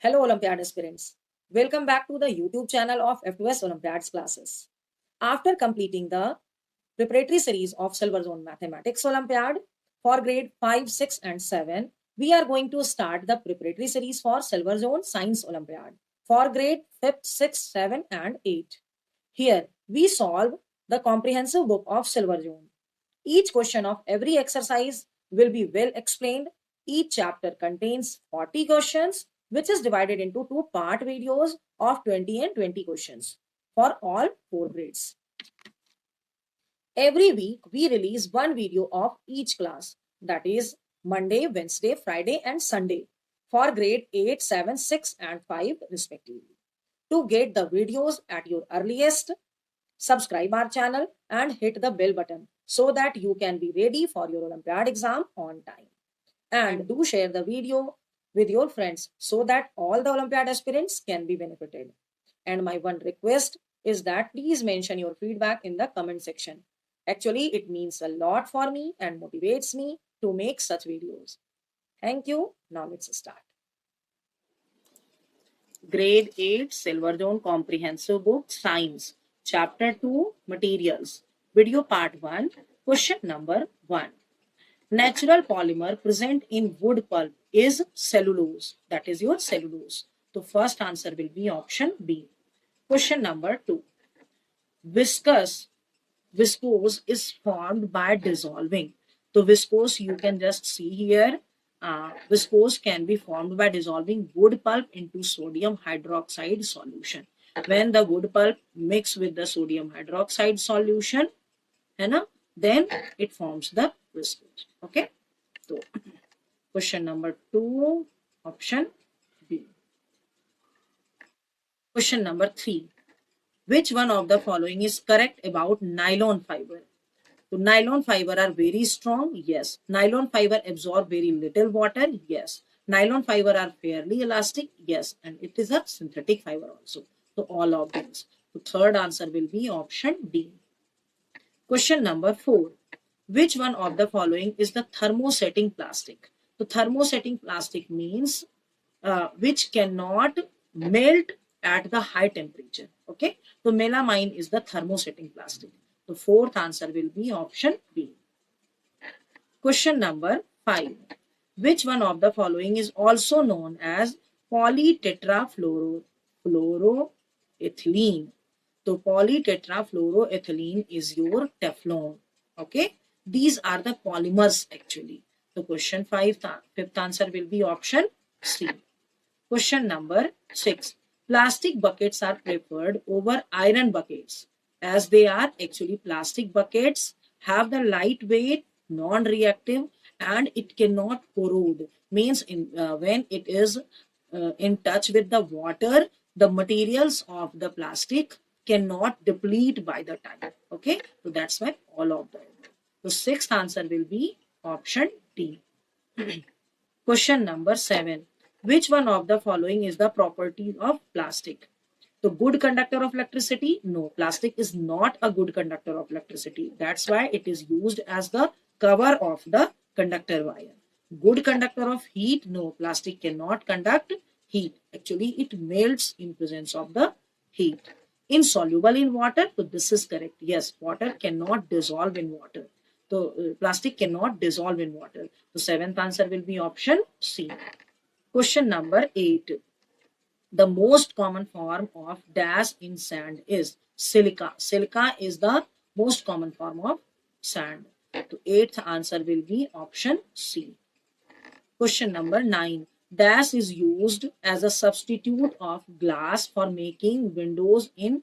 Hello, Olympiad aspirants. Welcome back to the YouTube channel of F2S Olympiads classes. After completing the preparatory series of Silver Zone Mathematics Olympiad for grade 5, 6, and 7, we are going to start the preparatory series for Silver Zone Science Olympiad for grade 5th, 6th, 7, and 8. Here, we solve the comprehensive book of Silver Zone. Each question of every exercise will be well explained. Each chapter contains 40 questions, which is divided into two-part videos of 20 and 20 questions for all 4 grades. Every week, we release one video of each class, that is Monday, Wednesday, Friday, and Sunday for grade 8, 7, 6, and 5 respectively. To get the videos at your earliest, subscribe our channel and hit the bell button so that you can be ready for your Olympiad exam on time. And do share the video with your friends so that all the Olympiad aspirants can be benefited. And my one request is that please mention your feedback in the comment section. Actually, it means a lot for me and motivates me to make such videos. Thank you. Now let's start. Grade 8 Silver Zone Comprehensive Book Science Chapter 2 Materials Video Part 1 Question number 1. Natural polymer present in wood pulp is cellulose. That is your cellulose. So first answer will be option B. Question number 2. Viscose is formed by dissolving. So viscose you can just see here. Viscose can be formed by dissolving wood pulp into sodium hydroxide solution. When the wood pulp mix with the sodium hydroxide solution, then it forms the viscose. Okay. So question number 2, option B. Question number 3. Which one of the following is correct about nylon fiber? So nylon fiber are very strong. Yes. Nylon fiber absorb very little water. Yes. Nylon fiber are fairly elastic. Yes. And it is a synthetic fiber also. So all of these. So third answer will be option D. Question number 4. Which one of the following is the thermosetting plastic? So thermosetting plastic means which cannot melt at the high temperature. Okay. So melamine is the thermosetting plastic. The fourth answer will be option B. Question number 5. Which one of the following is also known as polytetrafluoroethylene? So polytetrafluoroethylene is your Teflon. Okay. These are the polymers actually. So question 5, fifth answer will be option C. Question number 6. Plastic buckets are preferred over iron buckets as they are actually plastic buckets have the lightweight, non-reactive, and it cannot corrode. Means when it is in touch with the water, the materials of the plastic cannot deplete by the time. Okay, so that's why all of them. The sixth answer will be option D. Question number 7. Which one of the following is the property of plastic? The good conductor of electricity? No, plastic is not a good conductor of electricity. That's why it is used as the cover of the conductor wire. Good conductor of heat? No, plastic cannot conduct heat. Actually, it melts in presence of the heat. Insoluble in water? So this is correct. Yes, water cannot dissolve in water. So plastic cannot dissolve in water. The seventh answer will be option C. Question number 8. The most common form of dash in sand is silica. Silica is the most common form of sand. The eighth answer will be option C. Question number 9. Dash is used as a substitute of glass for making windows in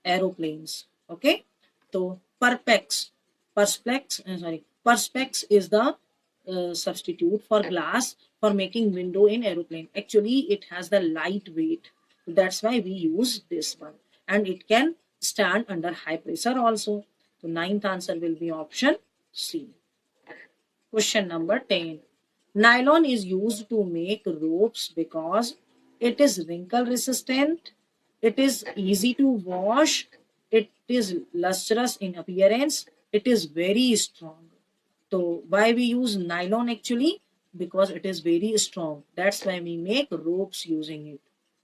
aeroplanes. Okay. So perspex is the substitute for glass for making window in aeroplane. Actually, it has the lightweight. That's why we use this one. And it can stand under high pressure also. So ninth answer will be option C. Question number 10. Nylon is used to make ropes because it is wrinkle resistant, it is easy to wash, it is lustrous in appearance, it is very strong. So why we use nylon actually? because it is very strong. That's why we make ropes using it.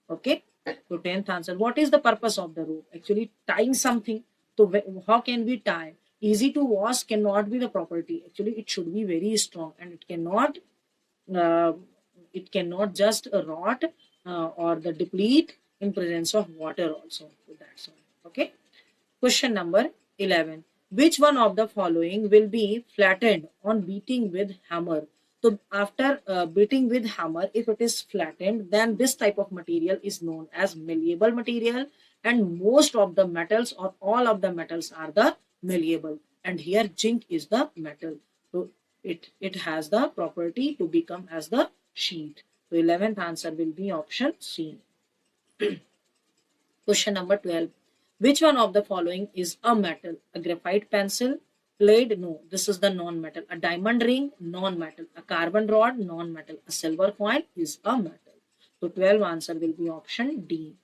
Okay. So 10th answer. What is the purpose of the rope? Actually tying something. So how can we tie? Easy to wash cannot be the property. Actually, it should be very strong and uh, it cannot just rot or the deplete in presence of water also. So that's why. Okay. Question number 11. Which one of the following will be flattened on beating with hammer? So after beating with hammer, if it is flattened, then this type of material is known as malleable material, and most of the metals or all of the metals are the malleable. And here zinc is the metal. So it has the property to become as the sheet. So 11th answer will be option C. Question number 12. Which one of the following is a metal? A graphite pencil, lead? No, this is the non-metal. A diamond ring? Non-metal. A carbon rod? Non-metal. A silver coin is a metal. So 12 answer will be option D.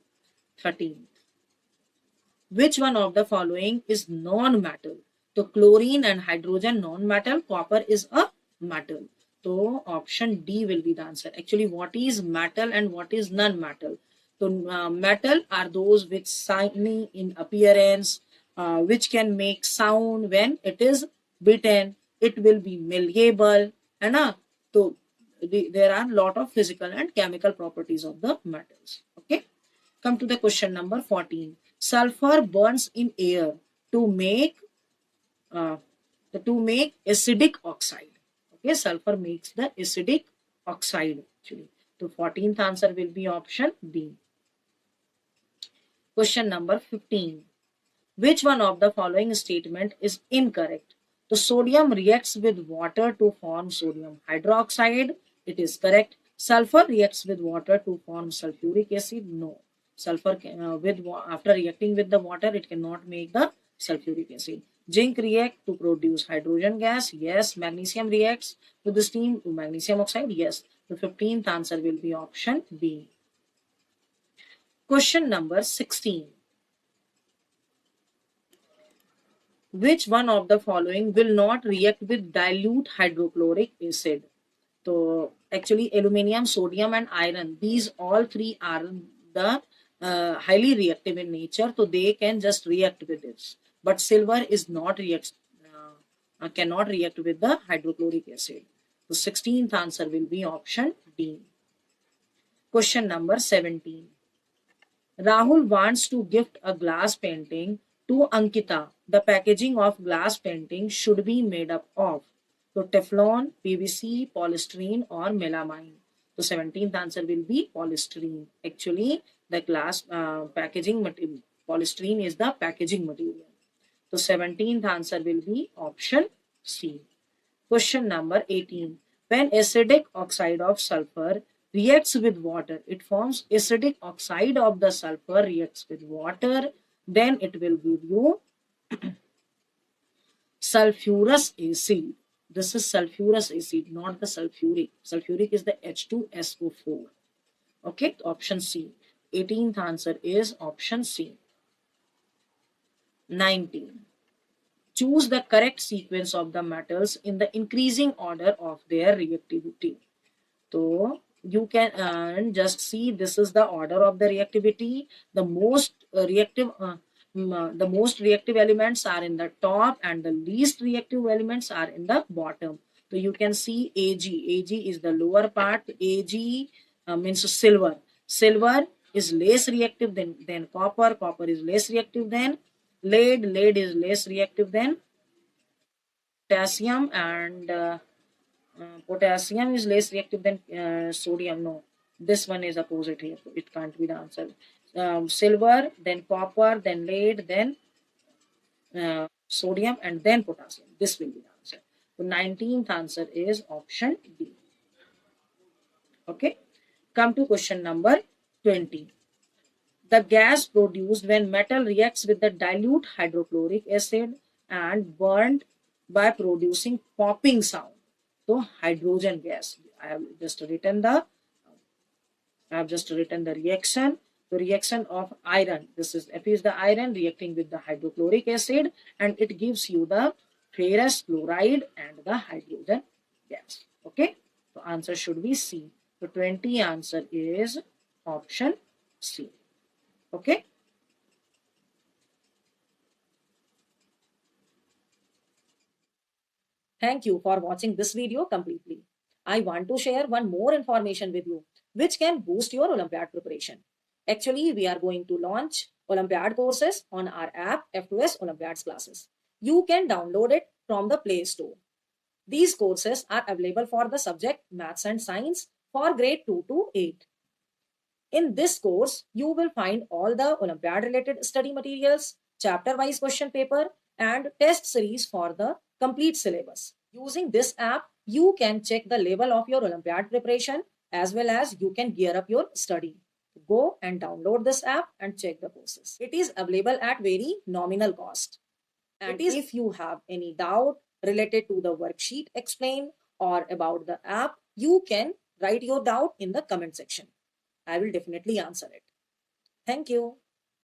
13. Which one of the following is non-metal? So chlorine and hydrogen non-metal, copper is a metal. So option D will be the answer. Actually, what is metal and what is non-metal? So metal are those which shiny in appearance, which can make sound when it is beaten. It will be malleable, and so there are a lot of physical and chemical properties of the metals. Okay. Come to the question number 14. Sulfur burns in air to make uh, acidic oxide. Okay, sulfur makes the acidic oxide actually. So 14th answer will be option B. Question number 15. Which one of the following statement is incorrect? The sodium reacts with water to form sodium hydroxide. It is correct. Sulfur reacts with water to form sulfuric acid. No. Sulfur after reacting with the water, it cannot make the sulfuric acid. Zinc react to produce hydrogen gas. Yes. Magnesium reacts with the steam to magnesium oxide. Yes. The 15th answer will be option B. Question number 16. Which one of the following will not react with dilute hydrochloric acid? So actually aluminium, sodium and iron, these all three are the highly reactive in nature, so they can just react with this. But silver is not cannot react with the hydrochloric acid. The 16th answer will be option D. Question number 17. Rahul wants to gift a glass painting to Ankita. The packaging of glass painting should be made up of so Teflon, PVC, polystyrene or melamine. So 17th answer will be polystyrene. Actually, the glass packaging material, polystyrene is the packaging material. So 17th answer will be option C. Question number 18. When acidic oxide of sulfur reacts with water, it forms acidic oxide of the sulfur reacts with water, then it will give you sulfurous acid. This is sulfurous acid, not the sulfuric. Sulfuric is the H2SO4. Okay, option C. 18th answer is option C. 19. Choose the correct sequence of the metals in the increasing order of their reactivity. So you can just see this is the order of the reactivity. The most the most reactive elements are in the top and the least reactive elements are in the bottom. So you can see Ag. Ag is the lower part. Ag means silver. Silver is less reactive than copper. Copper is less reactive than lead. Lead is less reactive than potassium, and potassium is less reactive than sodium. No, this one is opposite here. So it can't be the answer. Silver, then copper, then lead, then sodium, and then potassium. This will be the answer. So 19th answer is option D. Okay. Come to question number 20. The gas produced when metal reacts with the dilute hydrochloric acid and burned by producing popping sound. So hydrogen gas. I have just written the reaction. The reaction of iron. This is F is the iron reacting with the hydrochloric acid, and it gives you the ferrous chloride and the hydrogen gas. Okay. The answer should be C. The 20 answer is option C. Okay. Thank you for watching this video completely. I want to share one more information with you, which can boost your Olympiad preparation. Actually, we are going to launch Olympiad courses on our app F2S Olympiads classes. You can download it from the Play Store. These courses are available for the subject Maths and Science for grade 2 to 8. In this course, you will find all the Olympiad related study materials, chapter wise question paper, and test series for the complete syllabus. Using this app, you can check the level of your Olympiad preparation as well as you can gear up your study. Go and download this app and check the courses. It is available at very nominal cost. And if you have any doubt related to the worksheet explained or about the app, you can write your doubt in the comment section. I will definitely answer it. Thank you.